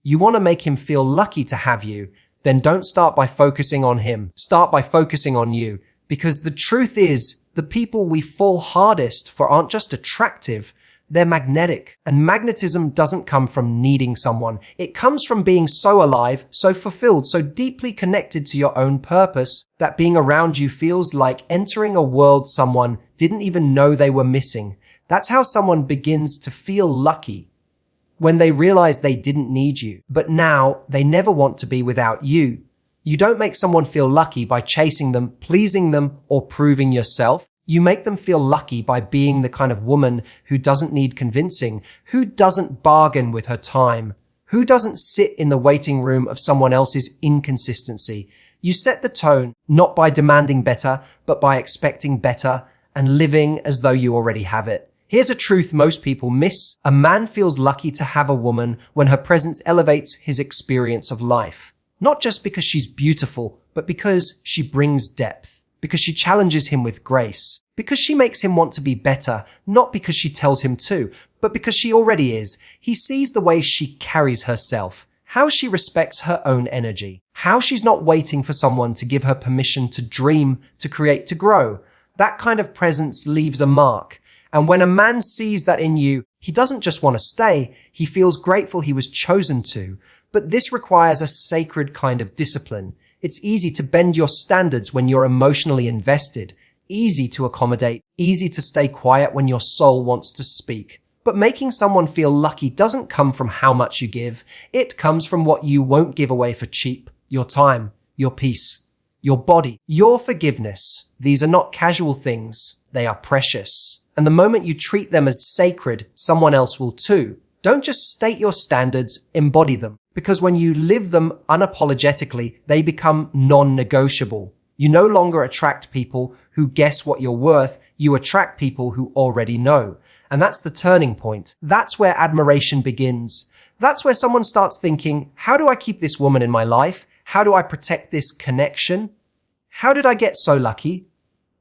You want to make him feel lucky to have you, then don't start by focusing on him. Start by focusing on you. Because the truth is, the people we fall hardest for aren't just attractive, they're magnetic. And magnetism doesn't come from needing someone. It comes from being so alive, so fulfilled, so deeply connected to your own purpose that being around you feels like entering a world someone didn't even know they were missing. That's how someone begins to feel lucky. When they realize they didn't need you, but now they never want to be without you. You don't make someone feel lucky by chasing them, pleasing them, or proving yourself. You make them feel lucky by being the kind of woman who doesn't need convincing, who doesn't bargain with her time, who doesn't sit in the waiting room of someone else's inconsistency. You set the tone, not by demanding better, but by expecting better and living as though you already have it. Here's a truth most people miss. A man feels lucky to have a woman when her presence elevates his experience of life. Not just because she's beautiful, but because she brings depth, because she challenges him with grace, because she makes him want to be better, not because she tells him to, but because she already is. He sees the way she carries herself, how she respects her own energy, how she's not waiting for someone to give her permission to dream, to create, to grow. That kind of presence leaves a mark. And when a man sees that in you, he doesn't just want to stay, he feels grateful he was chosen to. But this requires a sacred kind of discipline. It's easy to bend your standards when you're emotionally invested, easy to accommodate, easy to stay quiet when your soul wants to speak. But making someone feel lucky doesn't come from how much you give. It comes from what you won't give away for cheap. Your time, your peace, your body, your forgiveness. These are not casual things. They are precious. And the moment you treat them as sacred, someone else will too. Don't just state your standards, embody them. Because when you live them unapologetically, they become non-negotiable. You no longer attract people who guess what you're worth. You attract people who already know. And that's the turning point. That's where admiration begins. That's where someone starts thinking, how do I keep this woman in my life? How do I protect this connection? How did I get so lucky?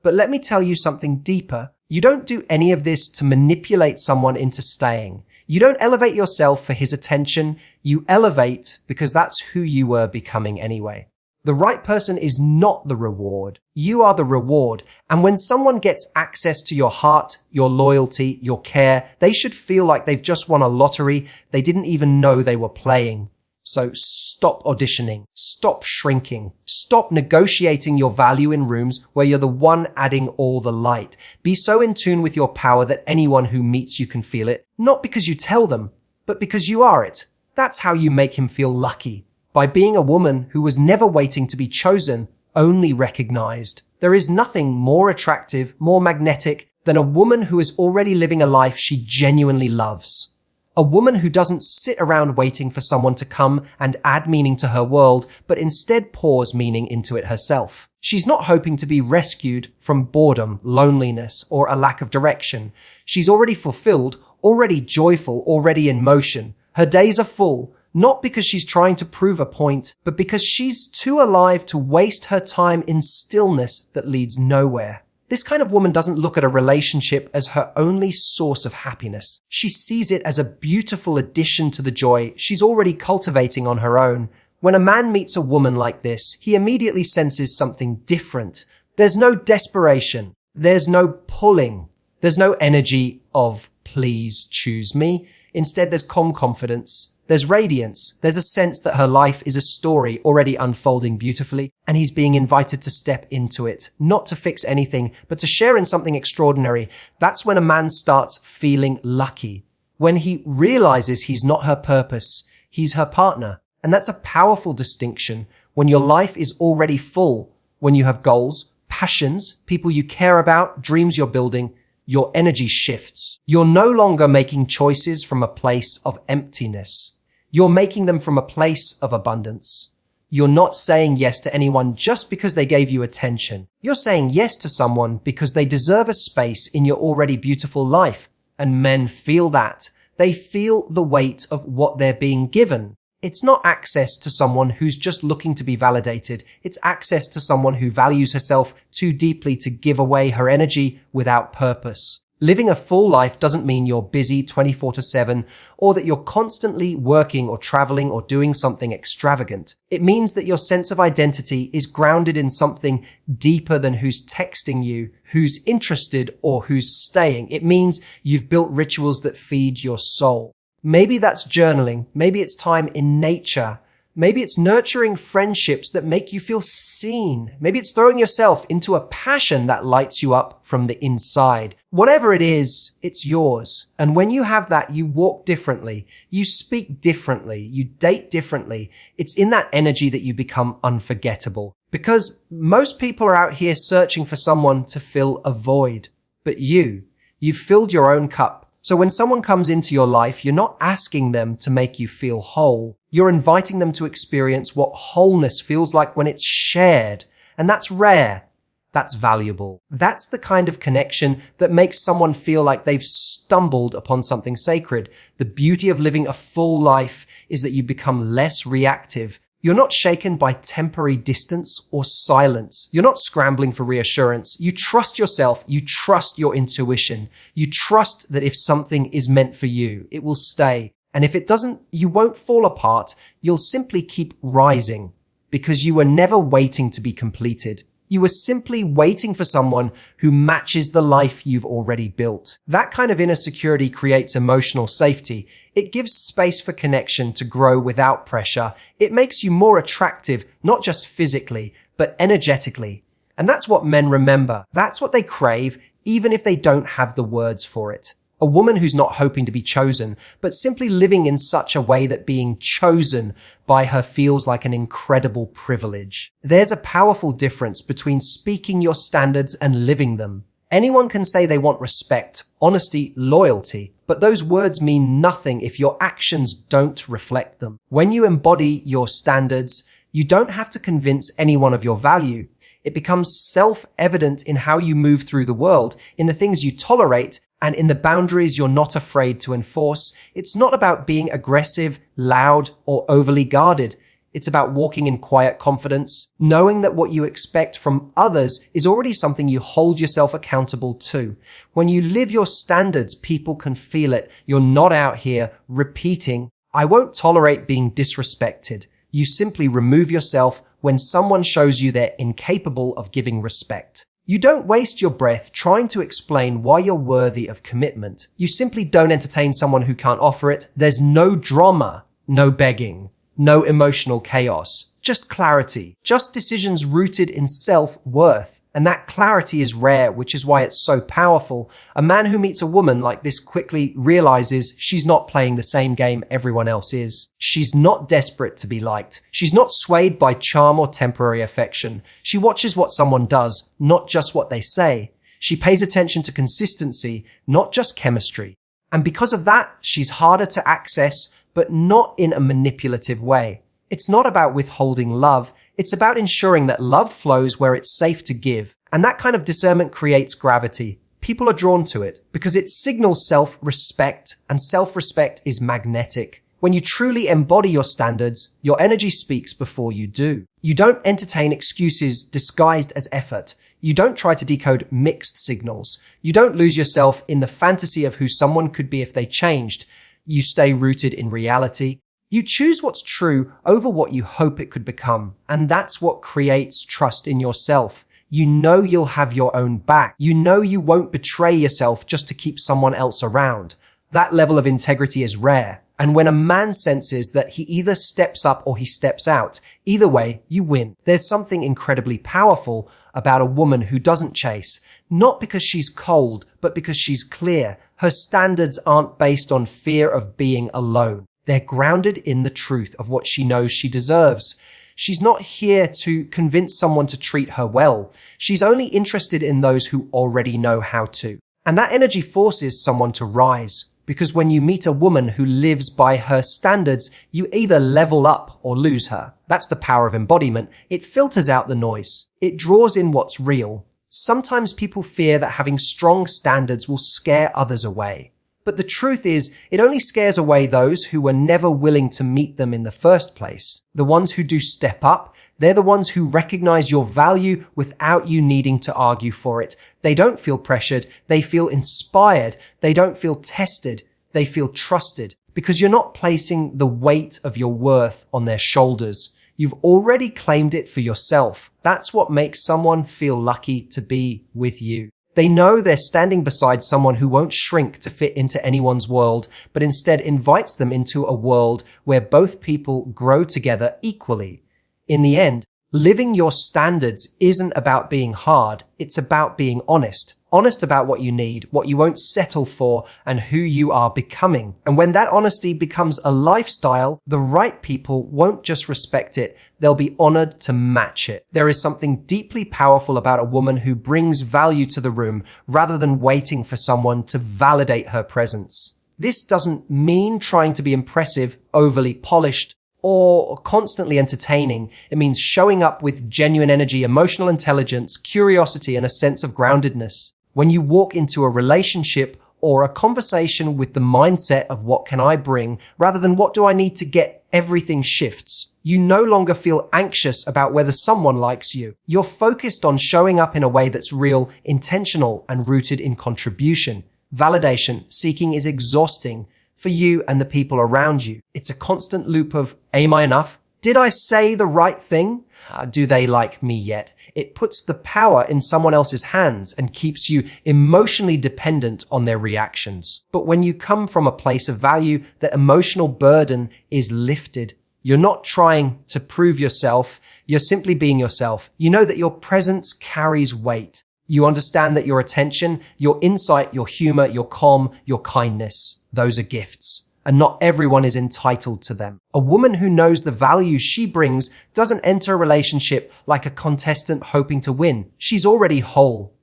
But let me tell you something deeper. You don't do any of this to manipulate someone into staying. You don't elevate yourself for his attention. You elevate because that's who you were becoming anyway. The right person is not the reward. You are the reward. And when someone gets access to your heart, your loyalty, your care, they should feel like they've just won a lottery they didn't even know they were playing. So stop auditioning. Stop shrinking. Stop negotiating your value in rooms where you're the one adding all the light. Be so in tune with your power that anyone who meets you can feel it, not because you tell them, but because you are it. That's how you make him feel lucky. By being a woman who was never waiting to be chosen, only recognized. There is nothing more attractive, more magnetic than a woman who is already living a life she genuinely loves. A woman who doesn't sit around waiting for someone to come and add meaning to her world, but instead pours meaning into it herself. She's not hoping to be rescued from boredom, loneliness, or a lack of direction. She's already fulfilled, already joyful, already in motion. Her days are full, not because she's trying to prove a point, but because she's too alive to waste her time in stillness that leads nowhere. This kind of woman doesn't look at a relationship as her only source of happiness. She sees it as a beautiful addition to the joy she's already cultivating on her own. When a man meets a woman like this, he immediately senses something different. There's no desperation. There's no pulling. There's no energy of, please choose me. Instead, there's calm confidence. There's radiance. There's a sense that her life is a story already unfolding beautifully, and he's being invited to step into it, not to fix anything, but to share in something extraordinary. That's when a man starts feeling lucky. When he realizes he's not her purpose, he's her partner. And that's a powerful distinction. When your life is already full, when you have goals, passions, people you care about, dreams you're building, your energy shifts. You're no longer making choices from a place of emptiness. You're making them from a place of abundance. You're not saying yes to anyone just because they gave you attention. You're saying yes to someone because they deserve a space in your already beautiful life. And men feel that. They feel the weight of what they're being given. It's not access to someone who's just looking to be validated. It's access to someone who values herself too deeply to give away her energy without purpose. Living a full life doesn't mean you're busy 24/7 or that you're constantly working or traveling or doing something extravagant. It means that your sense of identity is grounded in something deeper than who's texting you, who's interested, or who's staying. It means you've built rituals that feed your soul. Maybe that's journaling. Maybe it's time in nature. Maybe it's nurturing friendships that make you feel seen. Maybe it's throwing yourself into a passion that lights you up from the inside. Whatever it is, it's yours. And when you have that, you walk differently. You speak differently. You date differently. It's in that energy that you become unforgettable. Because most people are out here searching for someone to fill a void. But you've filled your own cup. So when someone comes into your life, you're not asking them to make you feel whole. You're inviting them to experience what wholeness feels like when it's shared. And that's rare. That's valuable. That's the kind of connection that makes someone feel like they've stumbled upon something sacred. The beauty of living a full life is that you become less reactive. You're not shaken by temporary distance or silence. You're not scrambling for reassurance. You trust yourself. You trust your intuition. You trust that if something is meant for you, it will stay. And if it doesn't, you won't fall apart. You'll simply keep rising because you were never waiting to be completed. You were simply waiting for someone who matches the life you've already built. That kind of inner security creates emotional safety. It gives space for connection to grow without pressure. It makes you more attractive, not just physically, but energetically. And that's what men remember. That's what they crave, even if they don't have the words for it. A woman who's not hoping to be chosen, but simply living in such a way that being chosen by her feels like an incredible privilege. There's a powerful difference between speaking your standards and living them. Anyone can say they want respect, honesty, loyalty, but those words mean nothing if your actions don't reflect them. When you embody your standards, you don't have to convince anyone of your value. It becomes self-evident in how you move through the world, in the things you tolerate, and in the boundaries you're not afraid to enforce. It's not about being aggressive, loud, or overly guarded. It's about walking in quiet confidence, knowing that what you expect from others is already something you hold yourself accountable to. When you live your standards, people can feel it. You're not out here repeating, "I won't tolerate being disrespected." You simply remove yourself when someone shows you they're incapable of giving respect. You don't waste your breath trying to explain why you're worthy of commitment. You simply don't entertain someone who can't offer it. There's no drama, no begging, no emotional chaos, just clarity, just decisions rooted in self-worth. And that clarity is rare, which is why it's so powerful. A man who meets a woman like this quickly realizes she's not playing the same game everyone else is. She's not desperate to be liked. She's not swayed by charm or temporary affection. She watches what someone does, not just what they say. She pays attention to consistency, not just chemistry. And because of that, she's harder to access, but not in a manipulative way. It's not about withholding love. It's about ensuring that love flows where it's safe to give. And that kind of discernment creates gravity. People are drawn to it because it signals self-respect, and self-respect is magnetic. When you truly embody your standards, your energy speaks before you do. You don't entertain excuses disguised as effort. You don't try to decode mixed signals. You don't lose yourself in the fantasy of who someone could be if they changed. You stay rooted in reality. You choose what's true over what you hope it could become. And that's what creates trust in yourself. You know you'll have your own back. You know you won't betray yourself just to keep someone else around. That level of integrity is rare. And when a man senses that he either steps up or he steps out, either way, you win. There's something incredibly powerful about a woman who doesn't chase, not because she's cold, but because she's clear. Her standards aren't based on fear of being alone. They're grounded in the truth of what she knows she deserves. She's not here to convince someone to treat her well. She's only interested in those who already know how to. And that energy forces someone to rise. Because when you meet a woman who lives by her standards, you either level up or lose her. That's the power of embodiment. It filters out the noise. It draws in what's real. Sometimes people fear that having strong standards will scare others away. But the truth is, it only scares away those who were never willing to meet them in the first place. The ones who do step up, they're the ones who recognize your value without you needing to argue for it. They don't feel pressured. They feel inspired. They don't feel tested. They feel trusted because you're not placing the weight of your worth on their shoulders. You've already claimed it for yourself. That's what makes someone feel lucky to be with you. They know they're standing beside someone who won't shrink to fit into anyone's world, but instead invites them into a world where both people grow together equally. In the end, living your standards isn't about being hard. It's about being honest. Honest about what you need, what you won't settle for, and who you are becoming. And when that honesty becomes a lifestyle, the right people won't just respect it, they'll be honored to match it. There is something deeply powerful about a woman who brings value to the room rather than waiting for someone to validate her presence. This doesn't mean trying to be impressive, overly polished, or constantly entertaining. It means showing up with genuine energy, emotional intelligence, curiosity, and a sense of groundedness. When you walk into a relationship or a conversation with the mindset of what can I bring, rather than what do I need to get, everything shifts. You no longer feel anxious about whether someone likes you. You're focused on showing up in a way that's real, intentional, and rooted in contribution. Validation seeking is exhausting for you and the people around you. It's a constant loop of, am I enough? Did I say the right thing? Do they like me yet? It puts the power in someone else's hands and keeps you emotionally dependent on their reactions. But when you come from a place of value, the emotional burden is lifted. You're not trying to prove yourself. You're simply being yourself. You know that your presence carries weight. You understand that your attention, your insight, your humor, your calm, your kindness, those are gifts. And not everyone is entitled to them. A woman who knows the value she brings doesn't enter a relationship like a contestant hoping to win. She's already whole,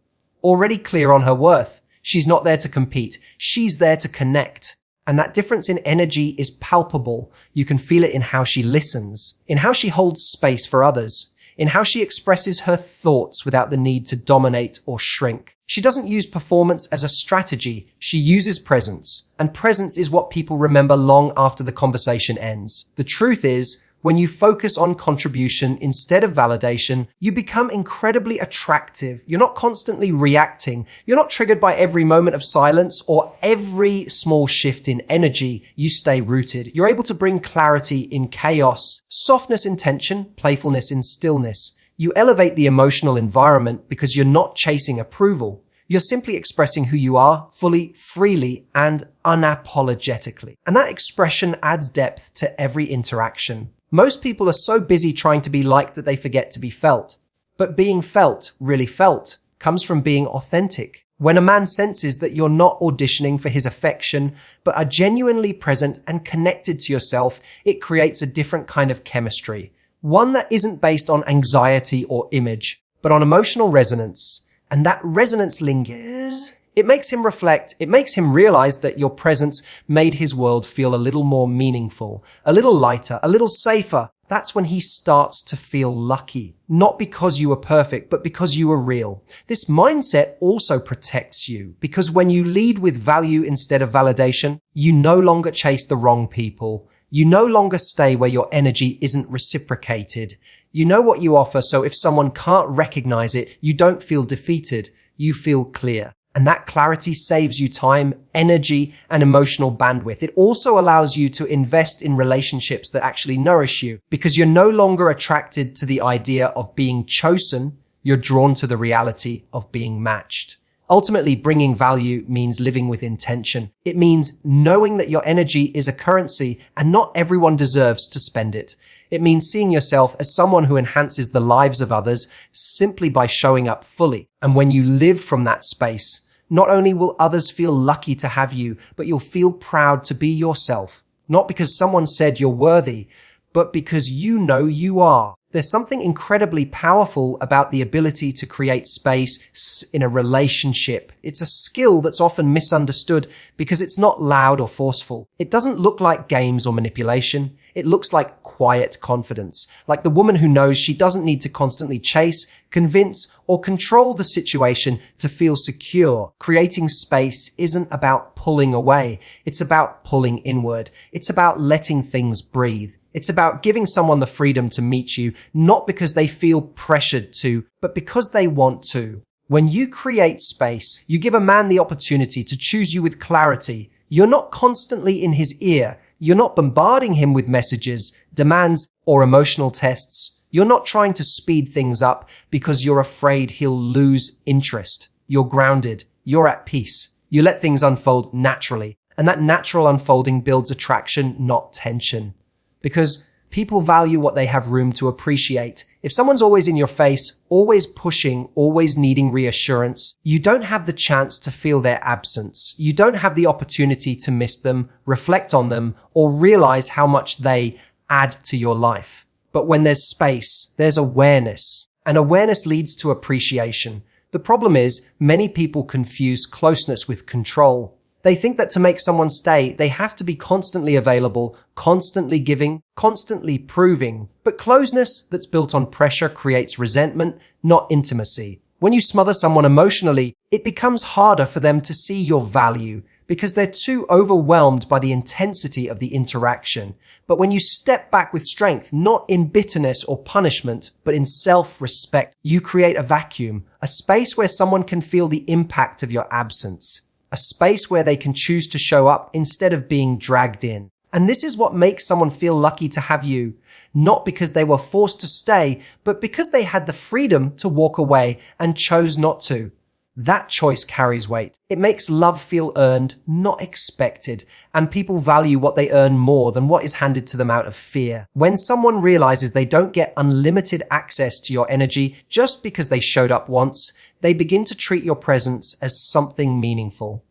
already clear on her worth. She's not there to compete. She's there to connect. And that difference in energy is palpable. You can feel it in how she listens, in how she holds space for others, in how she expresses her thoughts without the need to dominate or shrink. She doesn't use performance as a strategy. She uses presence. And presence is what people remember long after the conversation ends. The truth is, when you focus on contribution instead of validation, you become incredibly attractive. You're not constantly reacting. You're not triggered by every moment of silence or every small shift in energy. You stay rooted. You're able to bring clarity in chaos, softness in tension, playfulness in stillness. You elevate the emotional environment because you're not chasing approval. You're simply expressing who you are fully, freely, and unapologetically. And that expression adds depth to every interaction. Most people are so busy trying to be liked that they forget to be felt. But being felt, really felt, comes from being authentic. When a man senses that you're not auditioning for his affection, but are genuinely present and connected to yourself, it creates a different kind of chemistry. One that isn't based on anxiety or image, but on emotional resonance. And that resonance lingers. It makes him reflect. It makes him realize that your presence made his world feel a little more meaningful, a little lighter, a little safer. That's when he starts to feel lucky. Not because you were perfect, but because you were real. This mindset also protects you because when you lead with value instead of validation, you no longer chase the wrong people. You no longer stay where your energy isn't reciprocated. You know what you offer, so if someone can't recognize it, you don't feel defeated. You feel clear. And that clarity saves you time, energy, and emotional bandwidth. It also allows you to invest in relationships that actually nourish you because you're no longer attracted to the idea of being chosen. You're drawn to the reality of being matched. Ultimately, bringing value means living with intention. It means knowing that your energy is a currency and not everyone deserves to spend it. It means seeing yourself as someone who enhances the lives of others simply by showing up fully. And when you live from that space, not only will others feel lucky to have you, but you'll feel proud to be yourself. Not because someone said you're worthy, but because you know you are. There's something incredibly powerful about the ability to create space in a relationship. It's a skill that's often misunderstood because it's not loud or forceful. It doesn't look like games or manipulation. It looks like quiet confidence, like the woman who knows she doesn't need to constantly chase, convince, or control the situation to feel secure. Creating space isn't about pulling away. It's about pulling inward. It's about letting things breathe. It's about giving someone the freedom to meet you, not because they feel pressured to, but because they want to. When you create space, you give a man the opportunity to choose you with clarity. You're not constantly in his ear. You're not bombarding him with messages, demands, or emotional tests. You're not trying to speed things up because you're afraid he'll lose interest. You're grounded. You're at peace. You let things unfold naturally, and that natural unfolding builds attraction, not tension. Because people value what they have room to appreciate. If someone's always in your face, always pushing, always needing reassurance, you don't have the chance to feel their absence. You don't have the opportunity to miss them, reflect on them, or realize how much they add to your life. But when there's space, there's awareness, and awareness leads to appreciation. The problem is, many people confuse closeness with control. They think that to make someone stay, they have to be constantly available, constantly giving, constantly proving. But closeness that's built on pressure creates resentment, not intimacy. When you smother someone emotionally, it becomes harder for them to see your value because they're too overwhelmed by the intensity of the interaction. But when you step back with strength, not in bitterness or punishment, but in self-respect, you create a vacuum, a space where someone can feel the impact of your absence. A space where they can choose to show up instead of being dragged in. And this is what makes someone feel lucky to have you, not because they were forced to stay, but because they had the freedom to walk away and chose not to. That choice carries weight. It makes love feel earned, not expected, and people value what they earn more than what is handed to them out of fear. When someone realizes they don't get unlimited access to your energy just because they showed up once, they begin to treat your presence as something meaningful.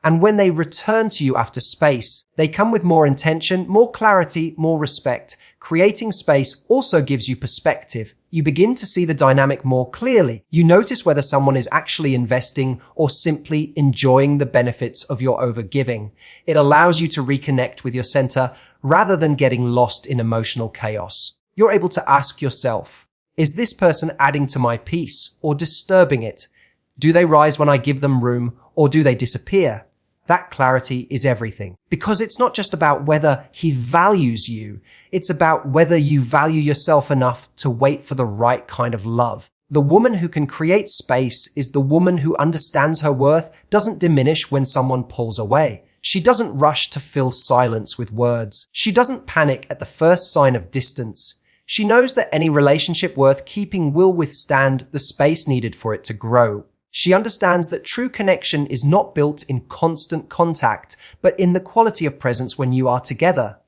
And when they return to you after space, they come with more intention, more clarity, more respect. Creating space also gives you perspective. You begin to see the dynamic more clearly. You notice whether someone is actually investing or simply enjoying the benefits of your overgiving. It allows you to reconnect with your center rather than getting lost in emotional chaos. You're able to ask yourself, is this person adding to my peace or disturbing it? Do they rise when I give them room or do they disappear? That clarity is everything. Because it's not just about whether he values you, it's about whether you value yourself enough to wait for the right kind of love. The woman who can create space is the woman who understands her worth doesn't diminish when someone pulls away. She doesn't rush to fill silence with words. She doesn't panic at the first sign of distance. She knows that any relationship worth keeping will withstand the space needed for it to grow. She understands that true connection is not built in constant contact, but in the quality of presence when you are together.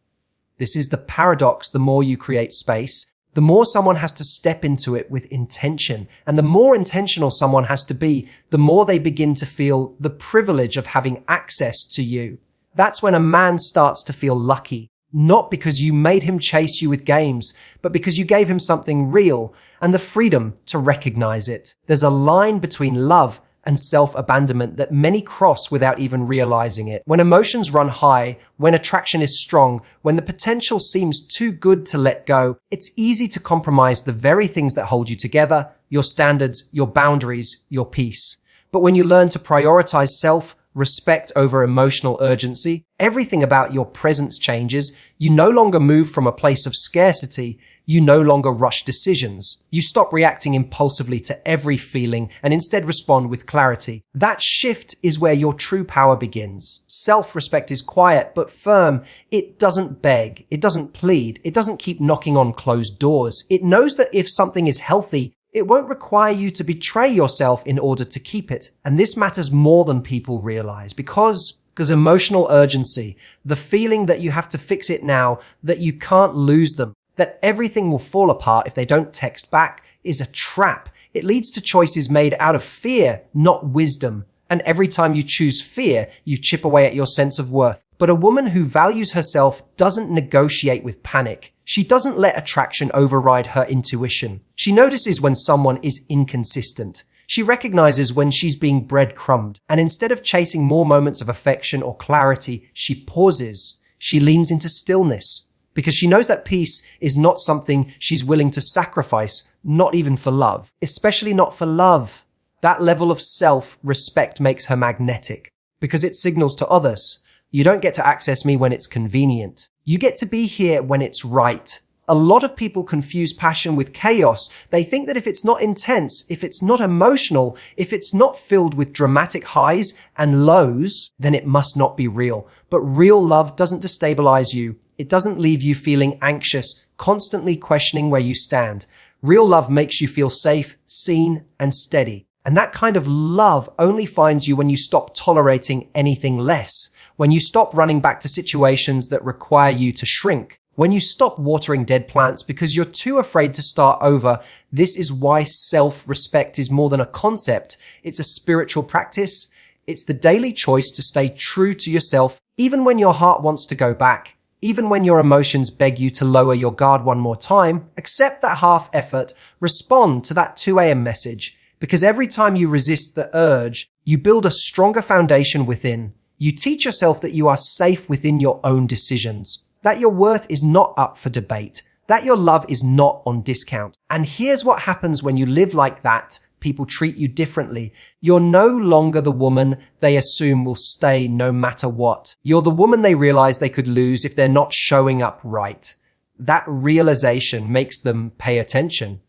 This is the paradox. The more you create space, the more someone has to step into it with intention. And the more intentional someone has to be, the more they begin to feel the privilege of having access to you. That's when a man starts to feel lucky. Not because you made him chase you with games, but because you gave him something real and the freedom to recognize it. There's a line between love and self-abandonment that many cross without even realizing it. When emotions run high, when attraction is strong, when the potential seems too good to let go, it's easy to compromise the very things that hold you together, your standards, your boundaries, your peace. But when you learn to prioritize self-respect over emotional urgency, everything about your presence changes. You no longer move from a place of scarcity. You no longer rush decisions. You stop reacting impulsively to every feeling and instead respond with clarity. That shift is where your true power begins. Self-respect is quiet but firm. It doesn't beg. It doesn't plead. It doesn't keep knocking on closed doors. It knows that if something is healthy, it won't require you to betray yourself in order to keep it. And this matters more than people realize because emotional urgency, the feeling that you have to fix it now, that you can't lose them, that everything will fall apart if they don't text back, is a trap. It leads to choices made out of fear, not wisdom. And every time you choose fear, you chip away at your sense of worth. But a woman who values herself doesn't negotiate with panic. She doesn't let attraction override her intuition. She notices when someone is inconsistent. She recognizes when she's being breadcrumbed. And instead of chasing more moments of affection or clarity, she pauses. She leans into stillness. because she knows that peace is not something she's willing to sacrifice, not even for love, especially not for love. That level of self-respect makes her magnetic because it signals to others, you don't get to access me when it's convenient. You get to be here when it's right. A lot of people confuse passion with chaos. They think that if it's not intense, if it's not emotional, if it's not filled with dramatic highs and lows, then it must not be real. But real love doesn't destabilize you. It doesn't leave you feeling anxious, constantly questioning where you stand. Real love makes you feel safe, seen, and steady. And that kind of love only finds you when you stop tolerating anything less, when you stop running back to situations that require you to shrink, when you stop watering dead plants because you're too afraid to start over. This is why self-respect is more than a concept. It's a spiritual practice. It's the daily choice to stay true to yourself, even when your heart wants to go back, even when your emotions beg you to lower your guard one more time. Accept that half effort. Respond to that 2 a.m. message. Because every time you resist the urge, you build a stronger foundation within. You teach yourself that you are safe within your own decisions, that your worth is not up for debate, that your love is not on discount. And here's what happens when you live like that. People treat you differently. You're no longer the woman they assume will stay no matter what. You're the woman they realize they could lose if they're not showing up right. That realization makes them pay attention.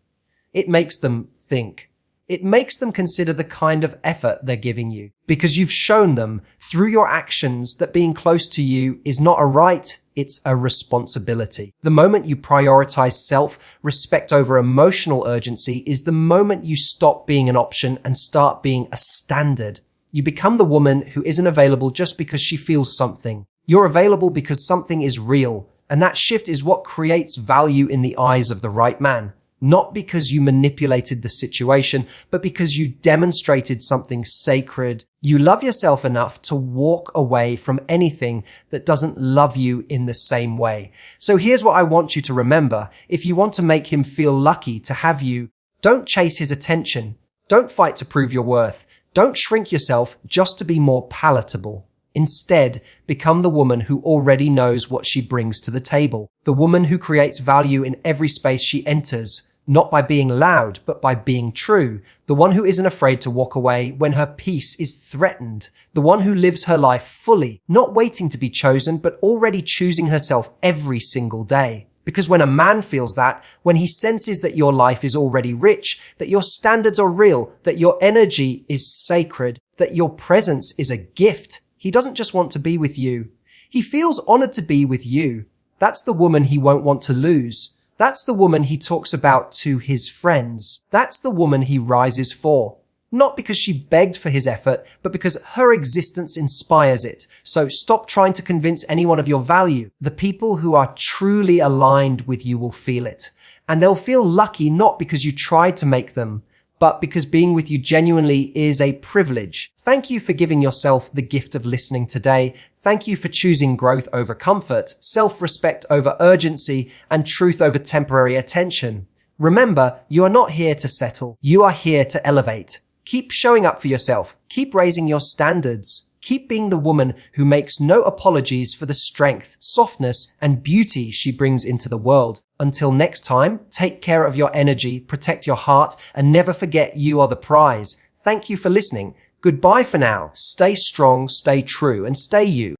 It makes them think. It makes them consider the kind of effort they're giving you, because you've shown them through your actions that being close to you is not a right, it's a responsibility. The moment you prioritize self-respect over emotional urgency is the moment you stop being an option and start being a standard. You become the woman who isn't available just because she feels something. You're available because something is real, and that shift is what creates value in the eyes of the right man. Not because you manipulated the situation, but because you demonstrated something sacred. You love yourself enough to walk away from anything that doesn't love you in the same way. So here's what I want you to remember. If you want to make him feel lucky to have you, don't chase his attention. Don't fight to prove your worth. Don't shrink yourself just to be more palatable. Instead, become the woman who already knows what she brings to the table. The woman who creates value in every space she enters, not by being loud, but by being true. The one who isn't afraid to walk away when her peace is threatened. The one who lives her life fully, not waiting to be chosen, but already choosing herself every single day. Because when a man feels that, when he senses that your life is already rich, that your standards are real, that your energy is sacred, that your presence is a gift, he doesn't just want to be with you. He feels honored to be with you. That's the woman he won't want to lose. That's the woman he talks about to his friends. That's the woman he rises for. Not because she begged for his effort, but because her existence inspires it. So stop trying to convince anyone of your value. The people who are truly aligned with you will feel it. And they'll feel lucky not because you tried to make them, but because being with you genuinely is a privilege. Thank you for giving yourself the gift of listening today. Thank you for choosing growth over comfort, self-respect over urgency, and truth over temporary attention. Remember, you are not here to settle. You are here to elevate. Keep showing up for yourself. Keep raising your standards. Keep being the woman who makes no apologies for the strength, softness, and beauty she brings into the world. Until next time, take care of your energy, protect your heart, and never forget you are the prize. Thank you for listening. Goodbye for now. Stay strong, stay true, and stay you.